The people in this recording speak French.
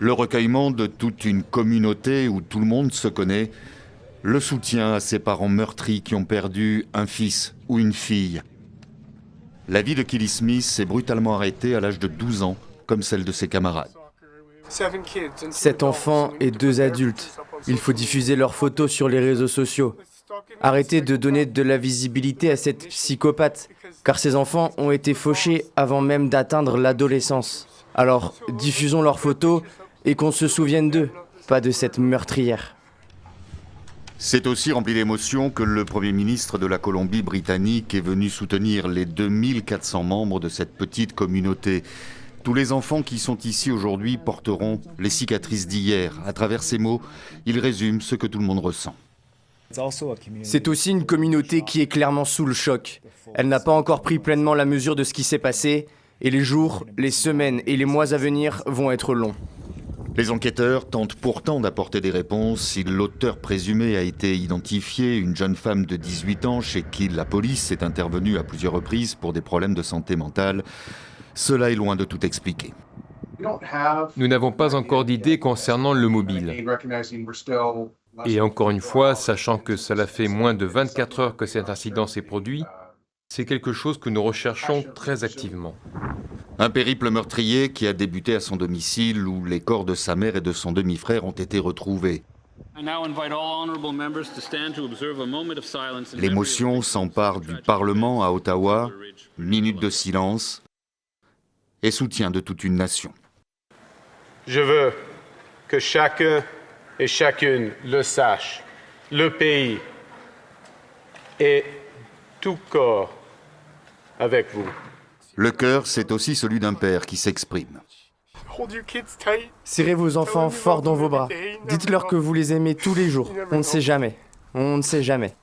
Le recueillement de toute une communauté où tout le monde se connaît, le soutien à ces parents meurtris qui ont perdu un fils ou une fille. La vie de Kelly Smith est brutalement arrêtée à l'âge de 12 ans, comme celle de ses camarades. 7 enfants et 2 adultes. Il faut diffuser leurs photos sur les réseaux sociaux. Arrêtez de donner de la visibilité à cette psychopathe, car ces enfants ont été fauchés avant même d'atteindre l'adolescence. Alors, diffusons leurs photos et qu'on se souvienne d'eux, pas de cette meurtrière. C'est aussi rempli d'émotion que le Premier ministre de la Colombie-Britannique est venu soutenir les 2400 membres de cette petite communauté. Tous les enfants qui sont ici aujourd'hui porteront les cicatrices d'hier. À travers ces mots, il résume ce que tout le monde ressent. C'est aussi une communauté qui est clairement sous le choc. Elle n'a pas encore pris pleinement la mesure de ce qui s'est passé, et les jours, les semaines et les mois à venir vont être longs. Les enquêteurs tentent pourtant d'apporter des réponses. Si l'auteur présumé a été identifié, une jeune femme de 18 ans chez qui la police est intervenue à plusieurs reprises pour des problèmes de santé mentale, cela est loin de tout expliquer. Nous n'avons pas encore d'idée concernant le mobile. Et encore une fois, sachant que cela fait moins de 24 heures que cet incident s'est produit, c'est quelque chose que nous recherchons très activement. Un périple meurtrier qui a débuté à son domicile où les corps de sa mère et de son demi-frère ont été retrouvés. L'émotion s'empare du Parlement à Ottawa, minute de silence et soutien de toute une nation. Je veux que chacun et chacune le sache. Le pays est tout corps avec vous. Le cœur, c'est aussi celui d'un père qui s'exprime. Serrez vos enfants fort dans vos bras. Dites-leur que vous les aimez tous les jours. On ne sait jamais. On ne sait jamais.